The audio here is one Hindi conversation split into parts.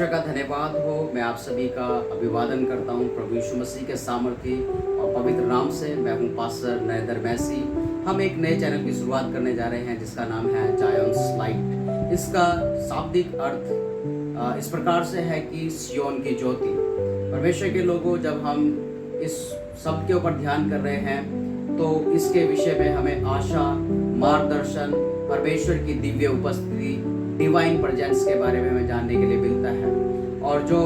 परमेश्वर का धन्यवाद हो। मैं आप सभी का अभिवादन करता हूं प्रभु यीशु मसीह के सामर्थी और पवित्र नाम से। मैं हूं पास्टर नरेंद्र मैसी। हम एक नए चैनल की शुरुआत करने जा रहे हैं जिसका नाम है जायंस लाइट। इसका शाब्दिक अर्थ इस प्रकार से है कि सियोन की ज्योति। परमेश्वर के लोगों, जब हम इस शब्द के ऊपर ध्यान कर रहे हैं तो इसके विषय में हमें आशा, मार्गदर्शन, परमेश्वर की दिव्य उपस्थिति, डिवाइन प्रेजेंस के बारे में हमें जानने के लिए मिलता है। और जो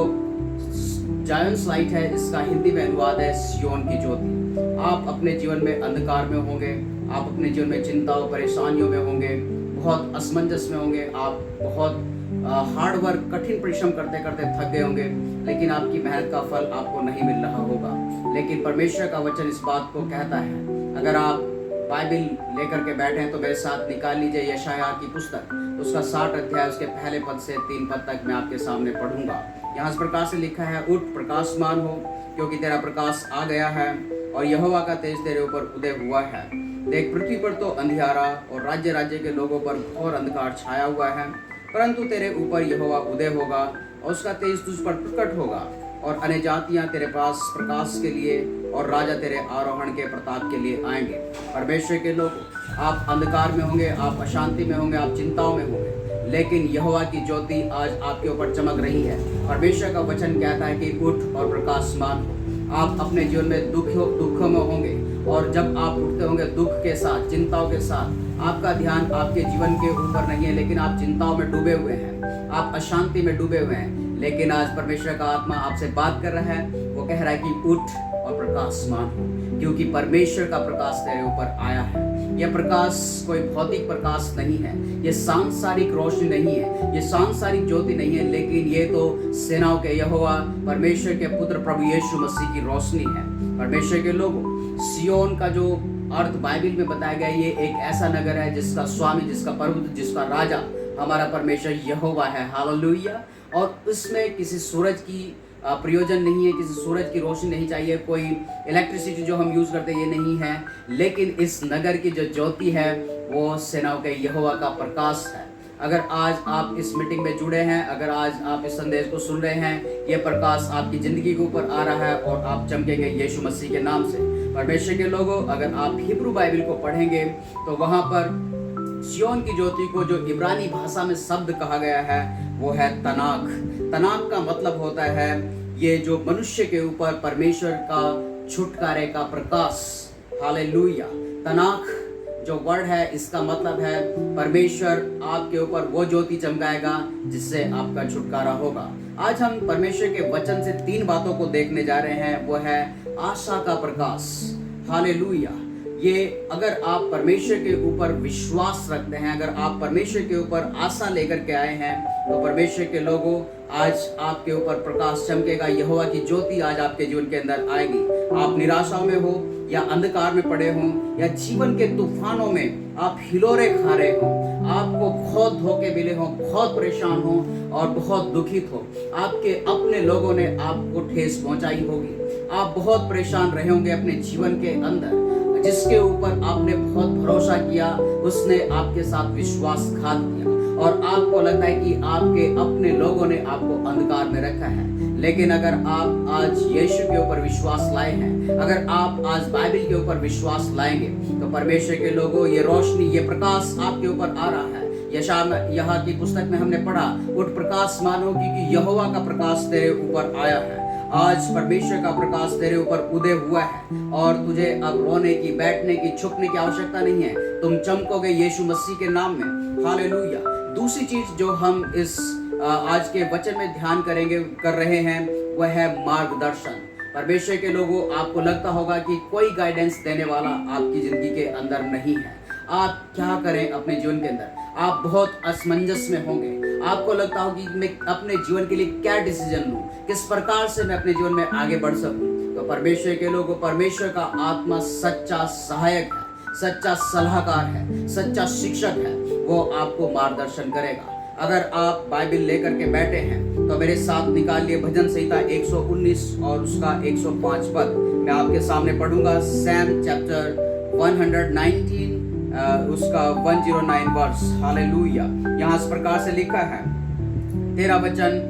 जायंस लाइट है, इसका हिंदी में अनुवाद है सियोन की ज्योति। आप अपने जीवन में अंधकार में होंगे, आप अपने जीवन में चिंताओं परेशानियों में होंगे, बहुत असमंजस में होंगे, आप बहुत हार्ड वर्क, कठिन परिश्रम करते करते थक गए होंगे, लेकिन आपकी मेहनत का फल आपको नहीं मिल रहा होगा। लेकिन परमेश्वर का वचन इस बात को कहता है। अगर आप बाइबल लेकर के बैठे हैं तो मेरे साथ निकाल लीजिए यशायाह की पुस्तक, उसका 60 अध्याय, उसके पहले पद से 3 पद तक मैं आपके सामने पढ़ूंगा। यहाँ इस प्रकार से लिखा है, उठ प्रकाशमान हो, क्योंकि तेरा प्रकाश आ गया है और यहोवा का तेज तेरे ऊपर उदय हुआ है। देख, पृथ्वी पर तो अंधियारा और राज्य राज्य के लोगों पर घोर अंधकार छाया हुआ है, परंतु तेरे ऊपर यहोवा उदय होगा और उसका तेज तुझ पर प्रकट होगा। और अन्य जातियां तेरे पास प्रकाश के लिए और राजा तेरे आरोहण के प्रताप के लिए आएंगे। परमेश्वर के लोग, आप अंधकार में होंगे, आप अशांति में होंगे, आप चिंताओं में होंगे, लेकिन यहोवा की ज्योति आज आपके ऊपर चमक रही है। परमेश्वर का वचन कहता है कि उठ और प्रकाशमान हो। आप अपने जीवन में दुखों में होंगे, और जब आप उठते होंगे दुख के साथ, चिंताओं के साथ, आपका ध्यान आपके जीवन के ऊपर नहीं है, लेकिन आप चिंताओं में डूबे हुए हैं, आप अशांति में डूबे हुए हैं। लेकिन आज परमेश्वर का आत्मा आपसे बात कर रहा है। वो कह रहा है कि उठ और प्रकाशमान हो, क्योंकि परमेश्वर का प्रकाश तेरे ऊपर आया है। यह प्रकाश कोई भौतिक प्रकाश नहीं है, यह सांसारिक रोशनी नहीं है, यह सांसारिक ज्योति नहीं है, लेकिन ये तो सेनाओं के यहोवा परमेश्वर के पुत्र प्रभु यीशु मसीह की रोशनी है। परमेश्वर के लोगों, सियोन का जो अर्थ बाइबल में बताया गया, ये एक ऐसा नगर है जिसका स्वामी, जिसका प्रभु, जिसका राजा हमारा परमेश्वर यहोवा है। हालेलुया। और उसमें किसी सूरज की प्रयोजन नहीं है, किसी सूरज की रोशनी नहीं चाहिए, कोई इलेक्ट्रिसिटी जो हम यूज करते हैं ये नहीं है, लेकिन इस नगर की जो ज्योति है वो सेनाओं के यहोवा का प्रकाश है। अगर आज आप इस मीटिंग में जुड़े हैं, अगर आज आप इस संदेश को सुन रहे हैं, ये प्रकाश आपकी जिंदगी के ऊपर आ रहा है और आप चमकेंगे यीशु मसीह के नाम से। परमेश्वर के लोगों, अगर आप हिब्रू बाइबल को पढ़ेंगे तो वहां पर सियोन की ज्योति को जो इब्रानी भाषा में शब्द कहा गया है वो है तनाक। तनाक का मतलब होता है ये जो मनुष्य के ऊपर परमेश्वर का छुटकारे का प्रकाश। हालेलुया। तनाक जो वर्ड है, इसका मतलब है परमेश्वर आपके ऊपर वो ज्योति चमकाएगा जिससे आपका छुटकारा होगा। आज हम परमेश्वर के वचन से 3 बातों को देखने जा रहे हैं। वो है आशा का प्रकाश। हालेलुया। ये अगर आप परमेश्वर के ऊपर विश्वास रखते हैं, अगर आप परमेश्वर के ऊपर आशा लेकर के आए हैं, तो परमेश्वर के लोगों, आज आपके ऊपर प्रकाश चमकेगा। यहोवा की ज्योति आज आपके जीवन के अंदर आएगी। आप निराशा में हो या अंधकार में पड़े हो या जीवन के तूफानों में आप हिलोरे खा रहे हो, आपको बहुत धोखे मिले हो, बहुत परेशान हो और बहुत दुखित हो, आपके अपने लोगों ने आपको ठेस पहुंचाई होगी, आप बहुत परेशान रहे होंगे अपने जीवन के अंदर। जिसके ऊपर आपने बहुत भरोसा किया, उसने आपके साथ विश्वासघात किया और आपको लगता है कि आपके अपने लोगों ने आपको अंधकार में रखा है। लेकिन अगर आप आज यीशु के ऊपर विश्वास लाए हैं, अगर आप आज बाइबल के ऊपर विश्वास लाएंगे, तो परमेश्वर के लोगों, ये रोशनी, ये प्रकाश आपके ऊपर आ रहा है। यशायाह की पुस्तक में हमने पढ़ा, उठ प्रकाश मानो, क्योंकि यहोवा का प्रकाश तेरे ऊपर आया है। आज परमेश्वर का प्रकाश तेरे ऊपर उदय हुआ है और तुझे अब रोने की, बैठने की, छुपने की आवश्यकता नहीं है। तुम चमकोगे यीशु मसीह के नाम में। हालेलुया। दूसरी चीज जो हम इस आज के वचन में ध्यान कर रहे हैं वह है मार्गदर्शन। परमेश्वर के लोगों, आपको लगता होगा कि कोई गाइडेंस देने वाला आपकी जिंदगी के अंदर नहीं है। आप क्या करें अपने जीवन के अंदर, आप बहुत असमंजस में होंगे। आपको लगता हो कि मैं अपने जीवन के लिए क्या डिसीजन लूं, किस प्रकार से मैं अपने जीवन में आगे बढ़ सकूं। तो परमेश्वर के लोगों, परमेश्वर का आत्मा सच्चा सहायक है, सच्चा सलाहकार है, सच्चा शिक्षक है। वो आपको मार्गदर्शन करेगा। अगर आप बाइबल लेकर के बैठे हैं तो मेरे साथ निकालिए भजन संहिता 119 और उसका 105 पद मैं आपके सामने पढ़ूंगा। सैम चैप्टर 119 उसका 109 वर्स। हालेलुया। यहाँ इस प्रकार से लिखा है, तेरा वचन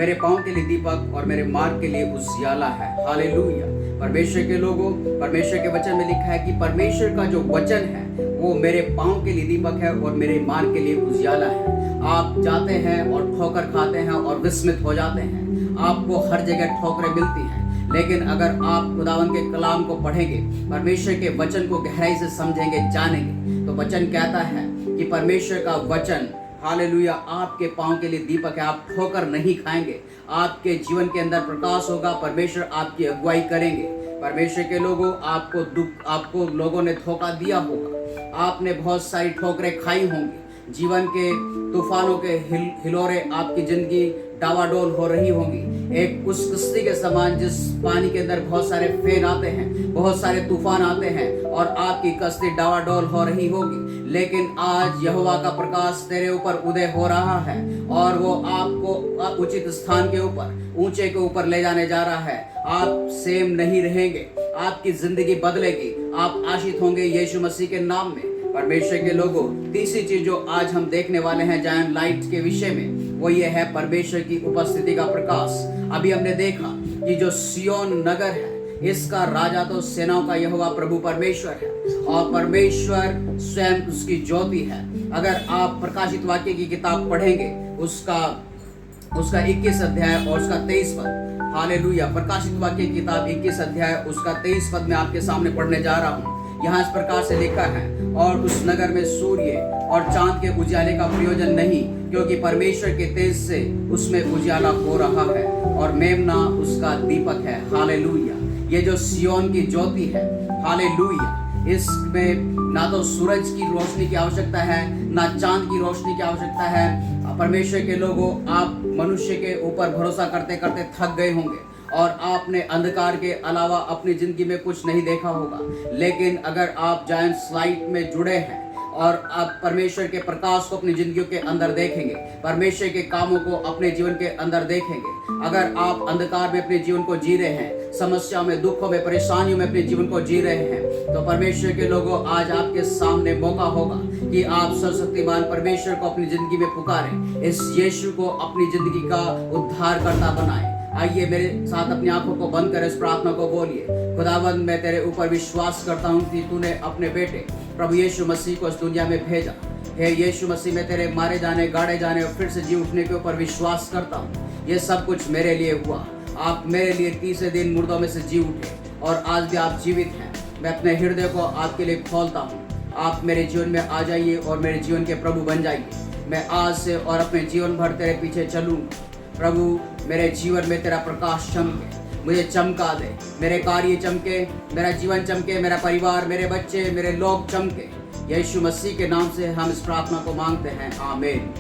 मेरे पाँव के लिए दीपक और मेरे मार्ग के लिए उजियाला है। हालेलुया। परमेश्वर के लोगों, परमेश्वर के वचन में लिखा है कि परमेश्वर का जो वचन है वो मेरे पाँव के लिए दीपक है और मेरे मार्ग के लिए उजियाला है। आप जाते हैं और ठोकर खाते हैं और विस्मित हो जाते हैं, आपको हर जगह ठोकरें मिलती हैं, लेकिन अगर आप खुदावन के कलाम को पढ़ेंगे, परमेश्वर के वचन को गहराई से समझेंगे, जानेंगे, तो वचन कहता है कि परमेश्वर का वचन, हालेलुया, आपके पाँव के लिए दीपक है। आप ठोकर नहीं खाएंगे, आपके जीवन के अंदर प्रकाश होगा, परमेश्वर आपकी अगुवाई करेंगे। परमेश्वर के लोगों, आपको लोगों ने धोखा दिया होगा, आपने बहुत सारी ठोकरें खाई होंगी, जीवन के तूफानों के हिलोरे आपकी जिंदगी डावाडोल हो रही होंगी, एक उस कश्ती के समान जिस पानी के अंदर बहुत सारे फेन आते हैं, बहुत सारे तूफान आते हैं और आपकी कश्ती डावाडोल हो रही होगी। लेकिन आज यहोवा का प्रकाश तेरे ऊपर उदय हो रहा है और वो आपको उचित स्थान के ऊपर, ऊंचे के ऊपर ले जाने जा रहा है। आप सेम नहीं रहेंगे, आपकी जिंदगी बदलेगी, आप आशीष होंगे यीशु मसीह के नाम में। परमेश्वर के लोगों, तीसरी चीज जो आज हम देखने वाले हैं जायन लाइट के विषय में, वो ये है परमेश्वर की उपस्थिति का प्रकाश। अभी हमने देखा कि जो सियोन नगर है, इसका राजा तो सेनाओं का यहोवा प्रभु परमेश्वर है और परमेश्वर स्वयं उसकी ज्योति है। अगर आप प्रकाशित वाक्य की किताब पढ़ेंगे, उसका 21 अध्याय और उसका 23 पद, हालेलुया, प्रकाशित वाक्य की किताब 21 अध्याय उसका 23 पद में आपके सामने पढ़ने जा रहा हूँ। यहाँ इस प्रकार से लिखा है, और उस नगर में सूर्य और चांद के उजाले का प्रयोजन नहीं, क्योंकि परमेश्वर के तेज से उसमें उजाला हो रहा है और मेमना उसका दीपक है। हालेलुया। ये जो सियोन की ज्योति है, हालेलुया, इसमें ना तो सूरज की रोशनी की आवश्यकता है, ना चांद की रोशनी की आवश्यकता है। परमेश्वर के लोगों, आप मनुष्य के ऊपर भरोसा करते करते थक गए होंगे और आपने अंधकार के अलावा अपनी जिंदगी में कुछ नहीं देखा होगा, लेकिन अगर आप जायंट्स लाइट में जुड़े हैं और आप परमेश्वर के प्रकाश को अपनी जिंदगियों के अंदर देखेंगे, परमेश्वर के कामों को अपने जीवन के अंदर देखेंगे, अगर आप अंधकार में अपने जीवन को जी रहे हैं, समस्या में, दुखों में, परेशानियों में अपने जीवन को जी रहे हैं, तो परमेश्वर के लोगों, आज आपके सामने मौका होगा कि आप सर्वशक्तिमान परमेश्वर को अपनी जिंदगी में पुकारें, इस यीशु को अपनी जिंदगी का उद्धारकर्ता बनाएं। आइए मेरे साथ अपनी आंखों को बंद कर इस प्रार्थना को बोलिए। खुदावंद, मैं तेरे ऊपर विश्वास करता हूँ कि तूने अपने बेटे प्रभु यीशु मसीह को इस दुनिया में भेजा। हे यीशु मसीह, मैं तेरे मारे जाने, गाड़े जाने और फिर से जी उठने के ऊपर विश्वास करता हूँ। ये सब कुछ मेरे लिए हुआ। आप मेरे लिए तीसरे दिन मुर्दों में से जी उठे और आज भी आप जीवित हैं। मैं अपने हृदय को आपके लिए खोलता हूँ। आप मेरे जीवन में आ जाइए और मेरे जीवन के प्रभु बन जाइए। मैं आज से और अपने जीवन भर तेरे पीछे चलूँगा। प्रभु, मेरे जीवन में तेरा प्रकाश चमके, मुझे चमका दे, मेरे कार्य चमके, मेरा जीवन चमके, मेरा परिवार, मेरे बच्चे, मेरे लोग चमके। यीशु मसीह के नाम से हम इस प्रार्थना को मांगते हैं, आमीन।